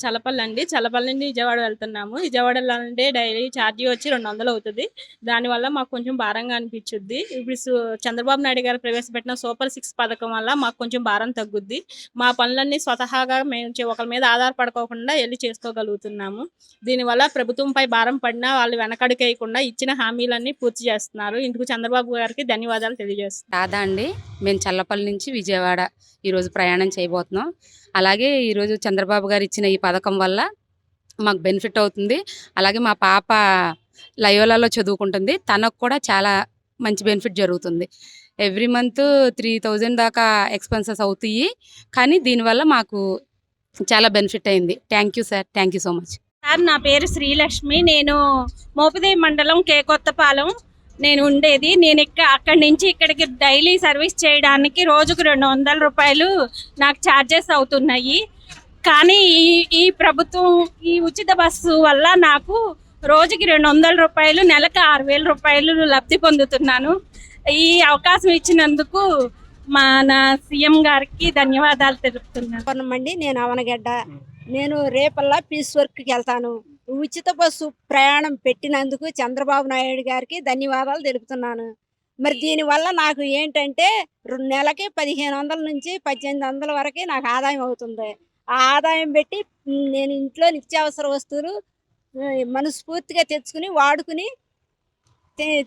చల్లపల్లి అండి. చల్లపల్లి నుండి విజయవాడ వెళ్తున్నాము. విజయవాడ వెళ్ళాలంటే డైలీ ఛార్జీ వచ్చి 200 అవుతది. దానివల్ల మాకు కొంచెం భారంగా అనిపిచ్చుద్ది. ఇప్పుడు చంద్రబాబు నాయుడు గారు ప్రవేశపెట్టిన సూపర్ సిక్స్ పథకం వల్ల మాకు కొంచెం భారం తగ్గుద్ది. మా పనులన్నీ స్వతహాగా మేము ఒకరి మీద ఆధారపడుకోకుండా ఎళ్లి చేసుకోగలుగుతున్నాము. దీనివల్ల ప్రభుత్వంపై భారం పడినా వాళ్ళు వెనకడుగేయకుండా ఇచ్చిన హామీలన్నీ పూర్తి చేస్తున్నారు. ఇందుకు చంద్రబాబు గారికి ధన్యవాదాలు తెలియజేస్తున్నాను. రాధా అండి. మేము చల్లపల్లి నుంచి విజయవాడ ఈరోజు ప్రయాణం చేయబోతున్నాం. అలాగే ఈరోజు చంద్రబాబు గారు ఇచ్చిన ఈ పథకం వల్ల మాకు బెనిఫిట్ అవుతుంది. అలాగే మా పాప లయోలాలో చదువుకుంటుంది. తనకు కూడా చాలా మంచి బెనిఫిట్ జరుగుతుంది. ఎవ్రీ మంత్ 3000 దాకా ఎక్స్పెన్సెస్ అవుతాయి. కానీ దీనివల్ల మాకు చాలా బెనిఫిట్ అయింది. Thank you sir. Thank you so much. Sir, నా పేరు శ్రీలక్ష్మి. నేను మోపిదేవి మండలం కే కొత్తపాలెం నేను ఉండేది. నేను అక్కడి నుంచి ఇక్కడికి డైలీ సర్వీస్ చేయడానికి రోజుకు 200 రూపాయలు నాకు ఛార్జెస్ అవుతున్నాయి. కానీ ఈ ప్రభుత్వం ఈ ఉచిత బస్సు వల్ల నాకు రోజుకి 200 రూపాయలు, నెలకు 6000 రూపాయలు లబ్ధి పొందుతున్నాను. ఈ అవకాశం ఇచ్చినందుకు మన సీఎం గారికి ధన్యవాదాలు తెలుపుతున్నాను. నేను అవనగడ్డ. నేను రేపల్లా పీస్ వర్క్కి వెళ్తాను. ఉచిత బస్సు ప్రయాణం పెట్టినందుకు చంద్రబాబు నాయుడు గారికి ధన్యవాదాలు తెలుపుతున్నాను. మరి దీనివల్ల నాకు ఏంటంటే నెలకి 1500 నుంచి 1800 వరకు నాకు ఆదాయం అవుతుంది. ఆ ఆదాయం పెట్టి నేను ఇంట్లో నిత్యావసర వస్తువులు మనస్ఫూర్తిగా తెచ్చుకుని వాడుకుని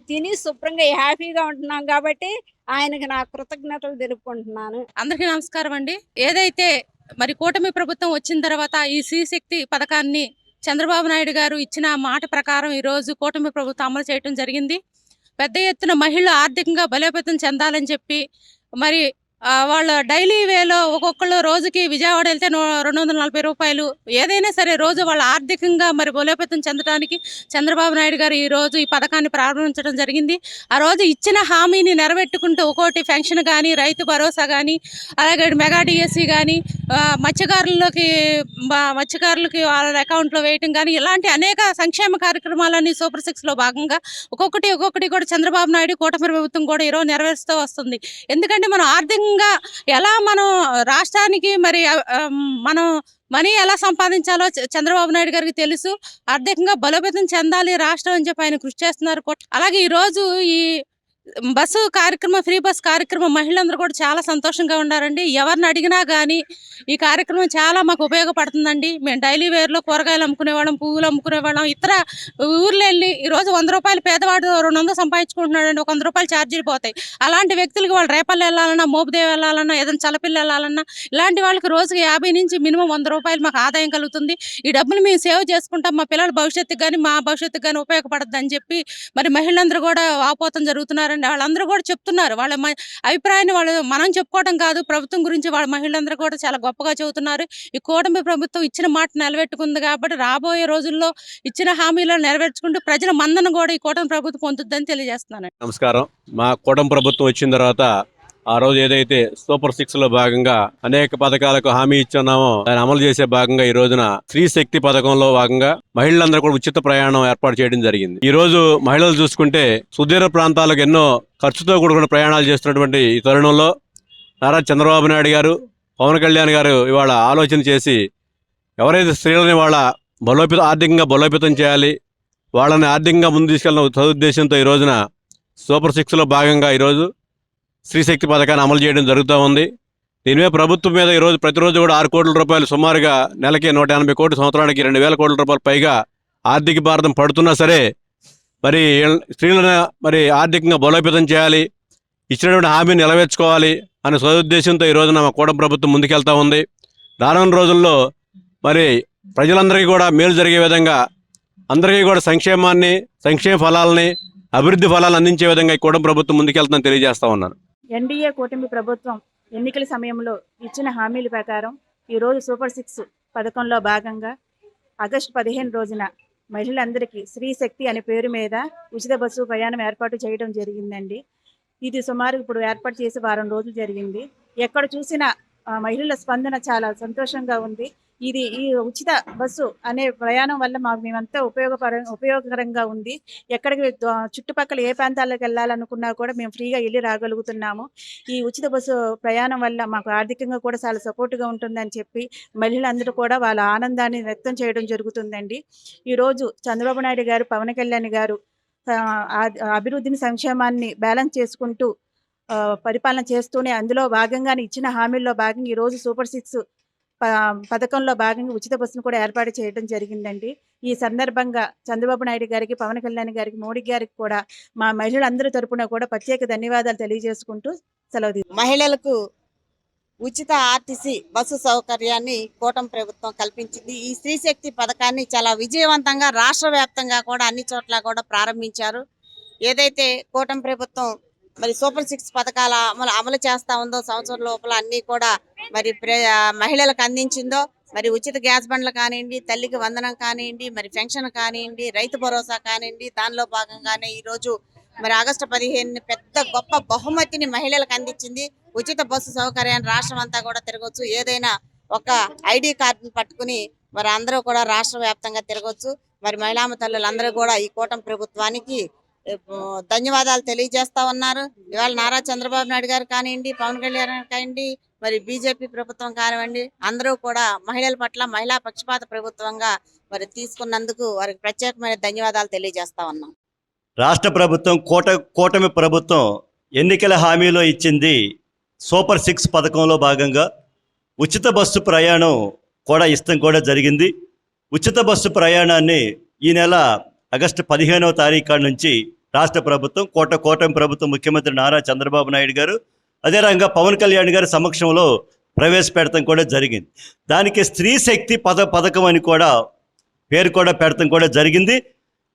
తిని శుభ్రంగా హ్యాపీగా ఉంటున్నాం. కాబట్టి ఆయనకు నా కృతజ్ఞతలు తెలుపుకుంటున్నాను. అందరికీ నమస్కారం అండి. ఏదైతే మరి కూటమి ప్రభుత్వం వచ్చిన తర్వాత ఈ శ్రీశక్తి పథకాన్ని చంద్రబాబు నాయుడు గారు ఇచ్చిన మాట ప్రకారం ఈరోజు కూటమి ప్రభుత్వం అమలు చేయడం జరిగింది. పెద్ద ఎత్తున మహిళలు ఆర్థికంగా బలోపేతం చెందాలని చెప్పి మరి వాళ్ళ డైలీ వేలో ఒక్కొక్కళ్ళు రోజుకి విజయవాడ వెళ్తే 240 రూపాయలు, ఏదైనా సరే రోజు వాళ్ళ ఆర్థికంగా మరి బలోపేతం చెందడానికి చంద్రబాబు నాయుడు గారు ఈరోజు ఈ పథకాన్ని ప్రారంభించడం జరిగింది. ఆ రోజు ఇచ్చిన హామీని నెరవేర్చుకుంటూ ఒక్కోటి పెన్షన్ కానీ, రైతు భరోసా కానీ, అలాగే మెగా డిఎస్సి కానీ, మత్స్యకారులకి వాళ్ళ అకౌంట్లో వేయటం కానీ, ఇలాంటి అనేక సంక్షేమ కార్యక్రమాలన్నీ సూపర్ సిక్స్లో భాగంగా ఒక్కొక్కటి కూడా చంద్రబాబు నాయుడు కూటమి ప్రభుత్వం కూడా ఈరోజు నెరవేరుస్తూ వస్తుంది. ఎందుకంటే మనం ఆర్థికంగా ఎలా మనం రాష్ట్రానికి మరి మనం మనీ ఎలా సంపాదించాలో చంద్రబాబు నాయుడు గారికి తెలుసు. ఆర్థికంగా బలోపేతం చెందాలి రాష్ట్రం అని చెప్పి ఆయన కృషి చేస్తున్నారు. అలాగే ఈరోజు ఈ బస్సు కార్యక్రమం, ఫ్రీ బస్ కార్యక్రమం మహిళలందరూ కూడా చాలా సంతోషంగా ఉన్నారండి. ఎవరిని అడిగినా కానీ ఈ కార్యక్రమం చాలా మాకు ఉపయోగపడుతుందండి. మేము డైలీ వేర్లో కూరగాయలు అమ్ముకునేవాళ్ళం, పువ్వులు అమ్ముకునేవాళ్ళం. ఇతర ఊర్లో వెళ్ళి ఈరోజు 100 రూపాయలు పేదవాడు 200 సంపాదించుకుంటున్నాడండి. 100 రూపాయలు ఛార్జీలు పోతాయి. అలాంటి వ్యక్తులకి వాళ్ళు రేపల్లి వెళ్ళాలన్నా, మోపుదేవి వెళ్ళాలన్నా, ఏదైనా చలపిల్లి వెళ్ళాలన్నా, ఇలాంటి వాళ్ళకి రోజుకి 50 నుంచి మినిమం 100 రూపాయలు మాకు ఆదాయం కలుగుతుంది. ఈ డబ్బులు మేము సేవ్ చేసుకుంటాం, మా పిల్లల భవిష్యత్తుకు కానీ మా భవిష్యత్తుకు కానీ ఉపయోగపడుతుంది అని చెప్పి మరి మహిళలందరూ కూడా వాపోతం జరుగుతున్నారు. వాళ్ళందరూ కూడా చెప్తున్నారు వాళ్ళ అభిప్రాయాన్ని. వాళ్ళు మనం చెప్పుకోవడం కాదు, ప్రభుత్వం గురించి వాళ్ళ మహిళలందరూ కూడా చాలా గొప్పగా చెబుతున్నారు. ఈ కూటమి ప్రభుత్వం ఇచ్చిన మాట నిలబెట్టుకుంది కాబట్టి రాబోయే రోజుల్లో ఇచ్చిన హామీలను నెరవేర్చుకుంటూ ప్రజల మందన కూడా ఈ కూటమి ప్రభుత్వం పొందుతుందని తెలియజేస్తున్నాను. నమస్కారం. మా కూటమి ప్రభుత్వం వచ్చిన తర్వాత ఆ రోజు ఏదైతే సూపర్ సిక్స్ లో భాగంగా అనేక పథకాలకు హామీ ఇచ్చున్నామో దాన్ని అమలు చేసే భాగంగా ఈ రోజున స్త్రీ శక్తి పథకంలో భాగంగా మహిళలందరూ కూడా ఉచిత ప్రయాణం ఏర్పాటు చేయడం జరిగింది. ఈ రోజు మహిళలు చూసుకుంటే సుదూర ప్రాంతాలకు ఎన్నో ఖర్చుతో కూడుకున్న ప్రయాణాలు చేస్తున్నటువంటి ఈ తరుణంలో నారా చంద్రబాబు నాయుడు గారు, పవన్ కళ్యాణ్ గారు ఇవాళ ఆలోచన చేసి ఎవరైతే స్త్రీలని వాళ్ళ ఆర్థికంగా బలోపేతం చేయాలి, వాళ్ళని ఆర్థికంగా ముందు తీసుకెళ్ళిన సదుద్దేశంతో ఈ రోజున సూపర్ సిక్స్ లో భాగంగా ఈరోజు స్త్రీశక్తి పథకాన్ని అమలు చేయడం జరుగుతూ ఉంది. దీని మీద ప్రభుత్వం మీద ఈరోజు ప్రతిరోజు కూడా 6 కోట్ల రూపాయలు, సుమారుగా నెలకి 180 కోట్లు, సంవత్సరానికి 2000 కోట్ల రూపాయలు పైగా ఆర్థిక భారం పడుతున్నా సరే మరి స్త్రీలను మరి ఆర్థికంగా బలోపేతం చేయాలి, ఇచ్చినటువంటి హామీని నెరవేర్చుకోవాలి అనే సదుద్దేశంతో ఈ రోజున మా కూటమి ప్రభుత్వం ముందుకెళ్తా ఉంది. రానున్న రోజుల్లో మరి ప్రజలందరికీ కూడా మేలు జరిగే విధంగా, అందరికీ కూడా సంక్షేమ ఫలాలని, అభివృద్ధి ఫలాలను అందించే విధంగా ఈ కూటమి ప్రభుత్వం ముందుకెళ్తుందని తెలియజేస్తా ఉన్నాను. ఎన్డీఏ కూటమి ప్రభుత్వం ఎన్నికల సమయంలో ఇచ్చిన హామీల ప్రకారం ఈరోజు సూపర్ సిక్స్ పథకంలో భాగంగా ఆగస్టు 15 రోజున మహిళలందరికీ స్త్రీ శక్తి అనే పేరు మీద ఉచిత బస్సు ప్రయాణం ఏర్పాటు చేయడం జరిగిందండి. ఇది సుమారు ఇప్పుడు ఏర్పాటు చేసి వారం రోజులు జరిగింది. ఎక్కడ చూసినా మహిళల స్పందన చాలా సంతోషంగా ఉంది. ఈ ఉచిత బస్సు అనే ప్రయాణం వల్ల మేమంతా ఉపయోగకరంగా ఉంది. ఎక్కడికి చుట్టుపక్కల ఏ ప్రాంతాలకు వెళ్ళాలనుకున్నా కూడా మేము ఫ్రీగా వెళ్ళి రాగలుగుతున్నాము. ఈ ఉచిత బస్సు ప్రయాణం వల్ల మాకు ఆర్థికంగా కూడా చాలా సపోర్ట్గా ఉంటుందని చెప్పి మహిళలందరూ కూడా వాళ్ళ ఆనందాన్ని వ్యక్తం చేయడం జరుగుతుందండి. ఈరోజు చంద్రబాబు నాయుడు గారు, పవన్ కళ్యాణ్ గారు అభివృద్ధిని, సంక్షేమాన్ని బ్యాలెన్స్ చేసుకుంటూ పరిపాలన చేస్తూనే అందులో భాగంగానే ఇచ్చిన హామీల్లో భాగంగా ఈరోజు సూపర్ 6 పథకంలో భాగంగా ఉచిత బస్సును కూడా ఏర్పాటు చేయడం జరిగిందండి. ఈ సందర్భంగా చంద్రబాబు నాయుడు గారికి, పవన్ కళ్యాణ్ గారికి, మోడీ గారికి కూడా మా మహిళలందరి తరపున కూడా ప్రత్యేక ధన్యవాదాలు తెలియజేసుకుంటూ సెలవు తీసుకుంటున్నాను. మహిళలకు ఉచిత ఆర్టీసీ బస్సు సౌకర్యాన్ని కూటమి ప్రభుత్వం కల్పించింది. ఈ స్త్రీశక్తి పథకాన్ని చాలా విజయవంతంగా రాష్ట్ర వ్యాప్తంగా కూడా అన్ని చోట్ల కూడా ప్రారంభించారు. ఏదైతే కూటమి ప్రభుత్వం మరి సూపర్ 6 పథకాల అమలు చేస్తా ఉందో, సంవత్సరం లోపల అన్ని కూడా మరి మహిళలకు అందించిందో, మరి ఉచిత గ్యాస్ బండ్లు కానివ్వండి, తల్లికి వందనం కానివ్వండి, మరి పెన్షన్ కానివ్వండి, రైతు భరోసా కానివ్వండి, దానిలో భాగంగానే ఈరోజు మరి ఆగస్టు 15 పెద్ద గొప్ప బహుమతిని మహిళలకు అందించింది. ఉచిత బస్సు సౌకర్యాన్ని రాష్ట్రం అంతా కూడా తిరగొచ్చు. ఏదైనా ఒక ఐడి కార్డును పట్టుకుని మరి అందరూ కూడా రాష్ట్ర వ్యాప్తంగా తిరగొచ్చు. మరి మహిళా తల్లులందరూ కూడా ఈ కూటమి ప్రభుత్వానికి ధన్యవాదాలు తెలియజేస్తా ఉన్నారు. ఇవాళ నారా చంద్రబాబు నాయుడు గారు కానివ్వండి, పవన్ కళ్యాణ్ కానివ్వండి, మరి బీజేపీ ప్రభుత్వం కానివ్వండి, అందరూ కూడా మహిళల పట్ల మహిళా పక్షపాత ప్రభుత్వంగా మరి తీసుకున్నందుకు వారికి ప్రత్యేకమైన ధన్యవాదాలు తెలియజేస్తా ఉన్నాం. రాష్ట్ర ప్రభుత్వం కూటమి ప్రభుత్వం ఎన్నికల హామీలో ఇచ్చింది సూపర్ 6 పథకంలో భాగంగా ఉచిత బస్సు ప్రయాణం కూడా ఇష్టం కూడా జరిగింది. ఉచిత బస్సు ప్రయాణాన్ని ఈ నెల ఆగస్టు 15వ తారీఖు నుంచి రాష్ట్ర ప్రభుత్వం కూటమి ప్రభుత్వం ముఖ్యమంత్రి నారా చంద్రబాబు నాయుడు గారు, అదే రకంగా పవన్ కళ్యాణ్ గారి సమక్షంలో ప్రవేశపెడతాం కూడా జరిగింది. దానికి స్త్రీ శక్తి పథకం అని కూడా పేరు కూడా పెడతాం కూడా జరిగింది.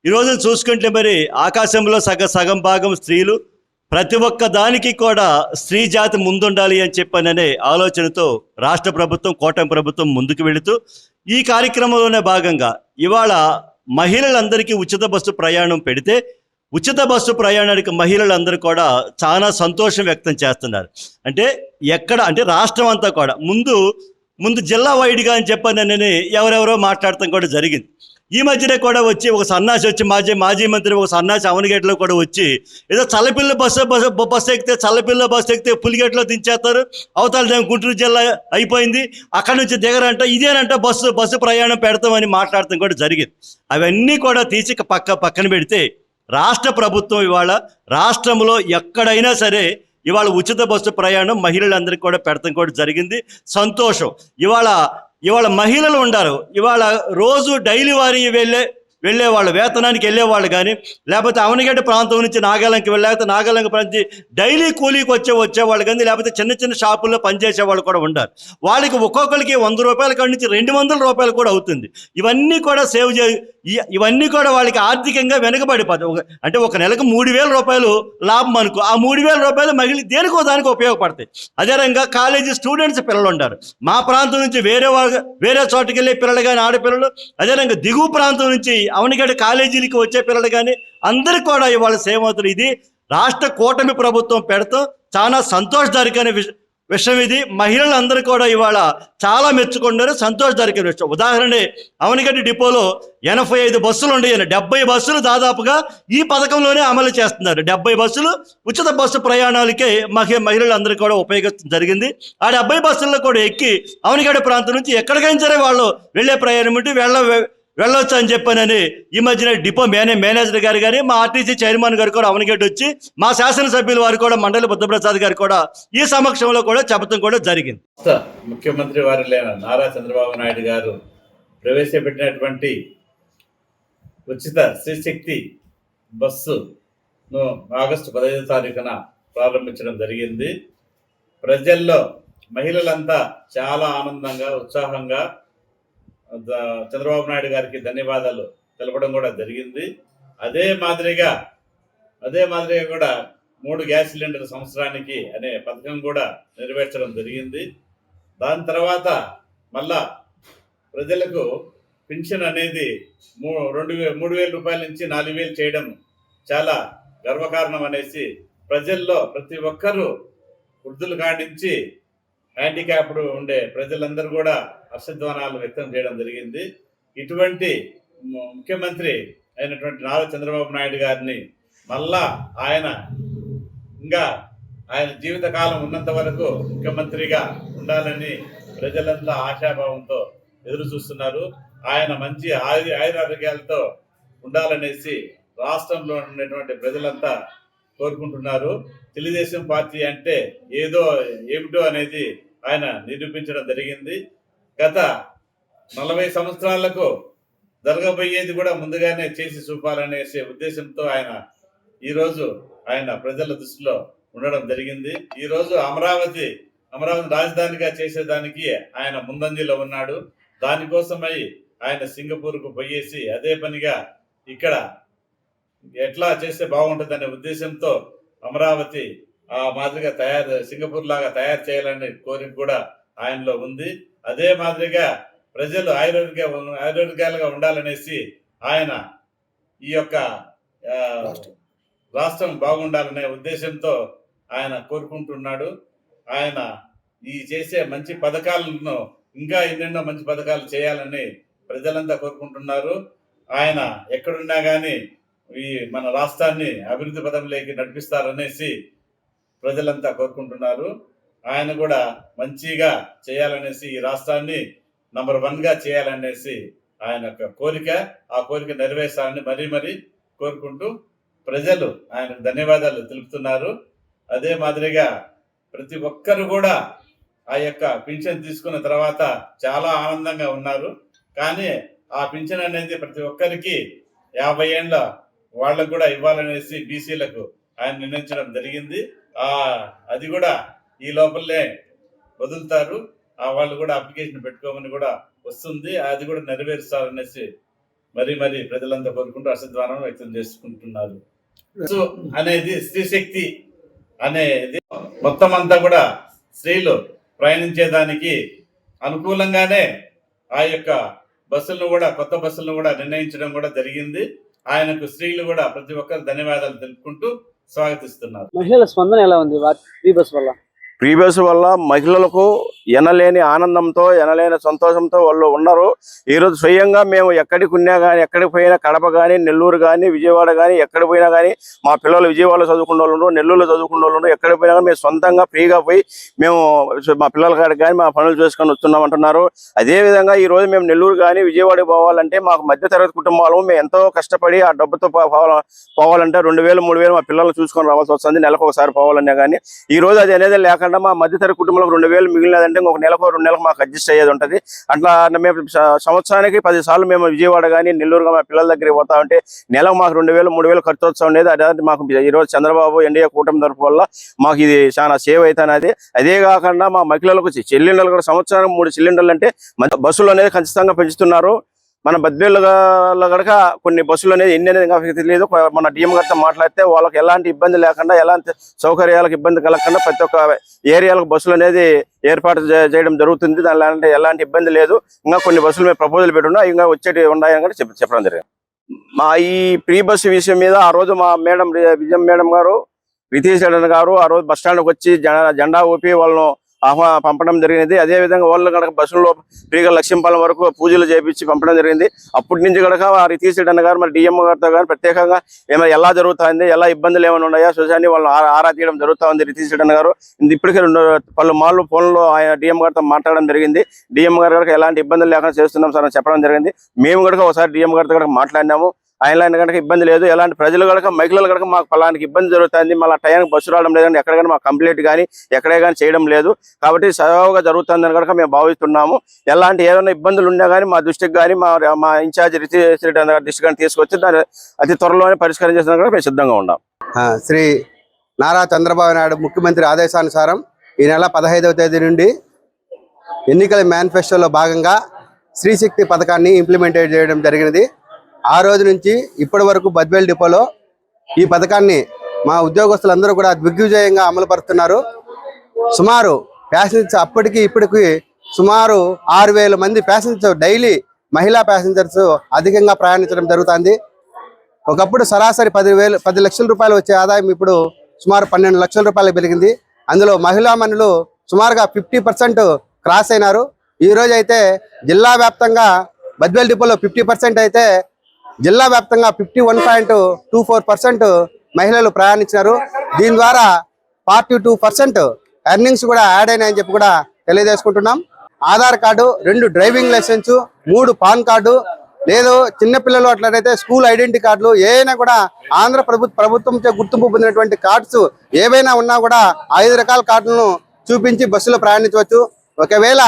ఈరోజు చూసుకుంటే మరి ఆకాశంలో సగం భాగం స్త్రీలు, ప్రతి ఒక్క దానికి కూడా స్త్రీ జాతి ముందుండాలి అని చెప్పననే ఆలోచనతో రాష్ట్ర ప్రభుత్వం కూటమి ప్రభుత్వం ముందుకు వెళుతూ ఈ కార్యక్రమంలోనే భాగంగా ఇవాళ మహిళలందరికీ ఉచిత బస్సు ప్రయాణం పెడితే ఉచిత బస్సు ప్రయాణానికి మహిళలందరూ కూడా చాలా సంతోషం వ్యక్తం చేస్తున్నారు. అంటే రాష్ట్రం అంతా కూడా ముందు జిల్లా వైడ్గా అని చెప్పనని ఎవరెవరో మాట్లాడటం కూడా జరిగింది. ఈ మధ్యనే కూడా వచ్చి ఒక సన్నాసి వచ్చి మాజీ మంత్రి ఒక సన్నాసి అవనగేట్లో కూడా వచ్చి ఏదో చల్లపిల్ల బస్సు ఎక్కితే చల్లపిల్ల బస్సు ఎక్కితే పులిగేట్లో దించేస్తారు, అవతల గుంటూరు జిల్లా అయిపోయింది, అక్కడి నుంచి దిగరంట, ఇదేనంట బస్సు ప్రయాణం పెడతామని మాట్లాడటం కూడా జరిగింది. అవన్నీ కూడా తీసి పక్కన పెడితే రాష్ట్ర ప్రభుత్వం ఇవాళ రాష్ట్రంలో ఎక్కడైనా సరే ఇవాళ ఉచిత బస్సు ప్రయాణం మహిళలందరికీ కూడా పెడతాం కూడా జరిగింది. సంతోషం. ఇవాళ మహిళలు ఉండారు. ఇవాళ రోజు డైలీ వారి వెళ్ళే వాళ్ళు, వేతనానికి వెళ్ళేవాళ్ళు కానీ, లేకపోతే అవనగడ్డ ప్రాంతం నుంచి నాగాలంకి లేకపోతే నాగాలంకి ప్రాంతం డైలీ కూలీకి వచ్చేవాళ్ళు కానీ, లేకపోతే చిన్న షాపుల్లో పనిచేసే వాళ్ళు కూడా ఉండారు. వాళ్ళకి ఒక్కొక్కరికి 100 రూపాయల కాడి నుంచి 200 రూపాయలు కూడా అవుతుంది. ఇవన్నీ కూడా ఇవన్నీ కూడా వాళ్ళకి ఆర్థికంగా వెనుకబడిపోతాయి. అంటే ఒక నెలకు 3,000 రూపాయలు లాభం అనుకో, ఆ 3,000 రూపాయలు మహిళ దేనికో దానికి ఉపయోగపడతాయి. అదే రకంగా కాలేజీ స్టూడెంట్స్ పిల్లలు ఉంటారు. మా ప్రాంతం నుంచి వేరే చోటుకి వెళ్ళే పిల్లలు కానీ, ఆడపిల్లలు, అదేవిధంగా దిగువ ప్రాంతం నుంచి అవనిగడ్డ కాలేజీలకి వచ్చే పిల్లలు కానీ అందరికీ కూడా ఇవాళ సేవవుతుంది. ఇది రాష్ట్ర కూటమి ప్రభుత్వం పెడతాం చాలా సంతోషదాయకమైన విషయం. ఇది మహిళలందరూ కూడా ఇవాళ చాలా మెచ్చుకున్నారు, సంతోషదాయకమైన విషయం. ఉదాహరణ అవనిగడ్డ డిపోలో 85 బస్సులు ఉండేవి, 70 బస్సులు దాదాపుగా ఈ పథకంలోనే అమలు చేస్తున్నారు. 70 బస్సులు ఉచిత బస్సు ప్రయాణాలకే మహిళలందరూ కూడా ఉపయోగించడం జరిగింది. ఆ 70 బస్సుల్లో కూడా ఎక్కి అవనిగడ్డ ప్రాంతం నుంచి ఎక్కడికైనా సరే వాళ్ళు వెళ్ళే ప్రయాణం ఉంటే వెళ్ళొచ్చు అని చెప్పానని ఈ మధ్యన డిపో మేనేజర్ గారు కానీ, మా ఆర్టీసీ చైర్మన్ గారు కూడా అవనిగడ్డ వచ్చి, మా శాసనసభ్యులు వారు కూడా మండలి బుద్ధప్రసాద్ గారు కూడా ఈ సమక్షంలో కూడా చెప్పడం కూడా జరిగింది. ముఖ్యమంత్రి వారు నారా చంద్రబాబు నాయుడు గారు ప్రవేశపెట్టినటువంటి ఉచిత స్త్రీశక్తి బస్సును ఆగస్టు 15వ తారీఖున ప్రారంభించడం జరిగింది. ప్రజల్లో మహిళలంతా చాలా ఆనందంగా, ఉత్సాహంగా చంద్రబాబు నాయుడు గారికి ధన్యవాదాలు తెలపడం కూడా జరిగింది. అదే మాదిరిగా కూడా 3 గ్యాస్ సిలిండర్ సంవత్సరానికి అనే పథకం కూడా నెరవేర్చడం జరిగింది. దాని తర్వాత మళ్ళా ప్రజలకు పెన్షన్ అనేది 3,000 రూపాయల నుంచి 4,000 చేయడం చాలా గర్వకారణం అనేసి ప్రజల్లో ప్రతి ఒక్కరూ వృద్ధులు కాడించి హ్యాండిక్యాప్డ్ ఉండే ప్రజలందరూ కూడా హర్షధ్వానాలు వ్యక్తం చేయడం జరిగింది. ఇటువంటి ముఖ్యమంత్రి అయినటువంటి నారా చంద్రబాబు నాయుడు గారిని మళ్ళా ఆయన జీవితకాలం ఉన్నంత వరకు ముఖ్యమంత్రిగా ఉండాలని ప్రజలంతా ఆశాభావంతో ఎదురు చూస్తున్నారు. ఆయన మంచి ఆయురారోగ్యాలతో ఉండాలనేసి రాష్ట్రంలో ఉన్నటువంటి ప్రజలంతా కోరుకుంటున్నారు. తెలుగుదేశం పార్టీ అంటే ఏమిటో అనేది ఆయన నిరూపించడం జరిగింది. గత 40 సంవత్సరాలకు జరగబోయేది కూడా ముందుగానే చేసి చూపాలనేసే ఉద్దేశంతో ఈరోజు ఆయన ప్రజల దృష్టిలో ఉండడం జరిగింది. ఈరోజు అమరావతి రాజధానిగా చేసేదానికి ఆయన ముందంజలో ఉన్నాడు. దానికోసమై ఆయన సింగపూర్కు పోయేసి అదే పనిగా ఇక్కడ ఎట్లా చేస్తే బాగుంటుందనే ఉద్దేశంతో అమరావతి ఆ మాదిరిగా సింగపూర్ లాగా తయారు చేయాలనే కోరిక కూడా ఆయనలో ఉంది. అదే మాదిరిగా ప్రజలు ఆరోగ్యాలుగా ఉండాలనేసి ఆయన ఈ యొక్క రాష్ట్రం బాగుండాలనే ఉద్దేశంతో ఆయన కోరుకుంటున్నాడు. ఆయన ఈ చేసే మంచి పథకాలను ఇంకా ఎన్నెన్నో మంచి పథకాలు చేయాలని ప్రజలంతా కోరుకుంటున్నారు. ఆయన ఎక్కడున్నా కానీ మన రాష్ట్రాన్ని అభివృద్ధి పదంలోకి నడిపిస్తారనేసి ప్రజలంతా కోరుకుంటున్నారు. ఆయన కూడా మంచిగా చేయాలనేసి ఈ రాష్ట్రాన్ని నంబర్ 1గా చేయాలనేసి ఆయన యొక్క కోరిక. ఆ కోరిక నెరవేర్చాలని మరీ కోరుకుంటూ ప్రజలు ఆయనకు ధన్యవాదాలు తెలుపుతున్నారు. అదే మాదిరిగా ప్రతి ఒక్కరు కూడా ఆ యొక్క పింఛన్ తీసుకున్న తర్వాత చాలా ఆనందంగా ఉన్నారు. కానీ ఆ పింఛన్ అనేది ప్రతి ఒక్కరికి 50 ఏళ్ళ వాళ్ళకు కూడా ఇవ్వాలనేసి బీసీలకు ఆయన నిర్ణయించడం జరిగింది. అది కూడా ఈ లోపలనే వదులుతారు. వాళ్ళు కూడా అప్లికేషన్ పెట్టుకోమని కూడా వస్తుంది. అది కూడా నెరవేరుస్తారనేసి మరీ ప్రజలంతా కోరుకుంటూ హర్షధ్వానం వ్యక్తం చేసుకుంటున్నారు. అనేది స్త్రీ శక్తి అనేది మొత్తం అంతా కూడా స్త్రీలు ప్రయాణించేదానికి అనుకూలంగానే ఆ యొక్క బస్సులను కూడా కొత్త బస్సులను కూడా నిర్ణయించడం కూడా జరిగింది. ఆయనకు స్త్రీలు కూడా ప్రతి ఒక్కరు ధన్యవాదాలు తెలుపుకుంటూ స్వాగతిస్తున్నారు. మహిళల స్పందన ఎలా ఉంది ఫ్రీ బస్ వల్ల? ఫ్రీ బస్ వల్ల మహిళలకు ఎనలేని ఆనందంతో ఎనలేని సంతోషంతో వాళ్ళు ఉన్నారు. ఈరోజు స్వయంగా మేము ఎక్కడికి ఉన్నా కానీ, ఎక్కడికి పోయినా, కడప కానీ, నెల్లూరు కానీ, విజయవాడ కానీ, ఎక్కడికి పోయినా కానీ మా పిల్లలు విజయవాడలో చదువుకున్న వాళ్ళు, నెల్లూరులో చదువుకున్న వాళ్ళు, ఎక్కడికి పోయినా కానీ మేము సొంతంగా ఫ్రీగా పోయి మేము మా పిల్లల కాడికి కానీ మా పనులు చేసుకొని వస్తున్నాం అంటున్నారు. అదేవిధంగా ఈరోజు మేము నెల్లూరు కానీ విజయవాడకి పోవాలంటే మాకు మధ్యతరగతి కుటుంబాలు మేము ఎంతో కష్టపడి ఆ డబ్బుతో పోవాలంటే 2000, 3000 మా పిల్లల్ని చూసుకొని రావాల్సి వస్తుంది. నెలకు ఒకసారి పోవాలన్నా కానీ ఈ రోజు అది అనేది లేక మా మధ్యతరగతి కుటుంబంలో 2000 మిగిలినదంటే ఒక నెలకు 2 నెలలకు మాకు అడ్జస్ట్ అయ్యేది ఉంటుంది. అట్లా మేము సంవత్సరానికి 10 సార్లు మేము విజయవాడ కానీ నెల్లూరుగా మా పిల్లల దగ్గరికి పోతా ఉంటే నెలకు మాకు 2000, 3000 ఖర్చు వస్తూ ఉండేది. అదే మాకు ఈరోజు చంద్రబాబు ఎన్డీఏ కూటమి తరఫు వల్ల మాకు ఇది చాలా సేవ్ అవుతున్నది. అదే కాకుండా మా మహిళలకు సిలిండర్లు కూడా సంవత్సరానికి 3 సిలిండర్లు అంటే బస్సులు అనేది ఖచ్చితంగా పెంచుతున్నారు. మన బద్వేళ్ళలో కనుక కొన్ని బస్సులు అనేది ఎన్ని అనేది ఇంకా తెలియదు. మన డిఎం గారితో మాట్లాడితే వాళ్ళకి ఎలాంటి ఇబ్బంది లేకుండా, ఎలాంటి సౌకర్యాలకు ఇబ్బంది కలగకుండా ప్రతి ఒక్క ఏరియాలకు బస్సులు అనేది ఏర్పాటు చేయడం జరుగుతుంది. దాని ఎలాంటి ఇబ్బంది లేదు. ఇంకా కొన్ని బస్సులు మేము ప్రపోజల్ పెట్టున్నా ఇంకా వచ్చేటి ఉన్నాయని కూడా చెప్పడం జరిగింది. మా ఈ ఫ్రీ బస్సు విషయం మీద ఆ రోజు మా మేడం విజయం మేడం గారు, రితీష్ రెడ్డి గారు ఆ రోజు బస్ స్టాండ్కి వచ్చి జెండా ఊపి వాళ్ళను పంపడం జరిగింది. అదే విధంగా వాళ్ళు కనుక బస్సులో ఫ్రీగా లక్ష్మీపాలెం వరకు పూజలు చేపించి పంపడం జరిగింది. అప్పటి నుంచి కనుక రితీష్ రెడ్డి గారు మరి డిఎం గారితో కానీ ప్రత్యేకంగా ఏమైనా ఎలా జరుగుతుంది, ఎలా ఇబ్బందులు ఏమైనా ఉన్నాయా చూసాన్ని వాళ్ళు ఆరా తీయడం జరుగుతూ ఉంది. రితీష్ రెడ్డి గారు ఇప్పటికే 2 మార్లు ఫోన్లో ఆయన డిఎం గారితో మాట్లాడడం జరిగింది. డిఎం గారు కనుక ఎలాంటి ఇబ్బందులు లేకుండా చేస్తున్నాం సార్ అని చెప్పడం జరిగింది. మేము కనుక ఒకసారి డిఎం గారితో కనుక మాట్లాడినాము. ఆయన కనుక ఇబ్బంది లేదు. ఎలాంటి ప్రజలు కనుక మహిళలు కనుక మాకు ఫలానికి ఇబ్బంది జరుగుతుంది, మళ్ళీ టయానికి బస్సు రావడం లేదంటే ఎక్కడికైనా మాకు కంప్లీట్ కానీ ఎక్కడే కానీ చేయడం లేదు. కాబట్టి సజావుగా జరుగుతుందని కనుక మేము భావిస్తున్నాము. ఎలాంటి ఏదైనా ఇబ్బందులు ఉన్నా కానీ మా దృష్టికి కానీ మా ఇన్ఛార్జ్ రితీష్ రెడ్డి గారి దృష్టి కానీ తీసుకొచ్చి దాన్ని అతి త్వరలోనే పరిష్కారం చేసిన కూడా మేము సిద్ధంగా ఉన్నాం. శ్రీ నారా చంద్రబాబు నాయుడు ముఖ్యమంత్రి ఆదేశానుసారం ఈ నెల 15వ తేదీ నుండి ఎన్నికల మేనిఫెస్టోలో భాగంగా స్త్రీశక్తి పథకాన్ని ఇంప్లిమెంట్ చేయడం జరిగినది. ఆ రోజు నుంచి ఇప్పటి వరకు బద్వేల్ డిపోలో ఈ పథకాన్ని మా ఉద్యోగస్తులందరూ కూడా దిగ్విజయంగా అమలు పరుస్తున్నారు. సుమారు ప్యాసింజర్స్ అప్పటికి ఇప్పటికి సుమారు 6000 మంది ప్యాసింజర్స్ డైలీ మహిళా ప్యాసింజర్స్ అధికంగా ప్రయాణించడం జరుగుతుంది. ఒకప్పుడు సరాసరి 10 లక్షల రూపాయలు వచ్చే ఆదాయం ఇప్పుడు సుమారు 12 లక్షల రూపాయలు పెరిగింది. అందులో మహిళా మనులు సుమారుగా 50% క్రాస్ అయినారు. ఈ రోజు అయితే జిల్లా వ్యాప్తంగా బద్వేల్ డిపోలో 50% అయితే జిల్లా వ్యాప్తంగా 51.24% మహిళలు ప్రయాణించారు. దీని ద్వారా 42% ఎర్నింగ్స్ కూడా యాడ్ అయినాయని చెప్పి కూడా తెలియజేసుకుంటున్నాం. Aadhaar card, 2 driving licence, 3 PAN card, లేదు చిన్నపిల్లలు అట్లయితే స్కూల్ ఐడెంటిటీ కార్డులు ఏవైనా కూడా ఆంధ్ర ప్రభుత్వంచే గుర్తింపు పొందినటువంటి కార్డ్స్ ఏవైనా ఉన్నా కూడా 5 రకాల కార్డులను చూపించి బస్సులో ప్రయాణించవచ్చు. ఒకవేళ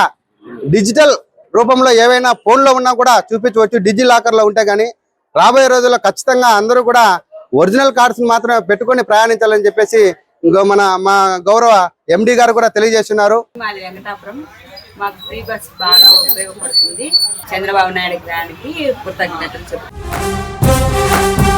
డిజిటల్ రూపంలో ఏవైనా ఫోన్లో ఉన్నా కూడా చూపించవచ్చు, డిజి లాకర్లో ఉంటే కానీ. రాబోయే రోజుల్లో ఖచ్చితంగా అందరూ కూడా ఒరిజినల్ కార్డ్స్ మాత్రమే పెట్టుకొని ప్రయాణించాలని చెప్పేసి మా గౌరవ ఎండి గారు కూడా తెలియజేస్తున్నారు. మాది వెంకటాపురం. మాకు ఫ్రీ బస్ బాగా ఉపయోగపడుతుంది. చంద్రబాబు నాయుడు గారికి కృతజ్ఞతలు చెప్తున్నాను.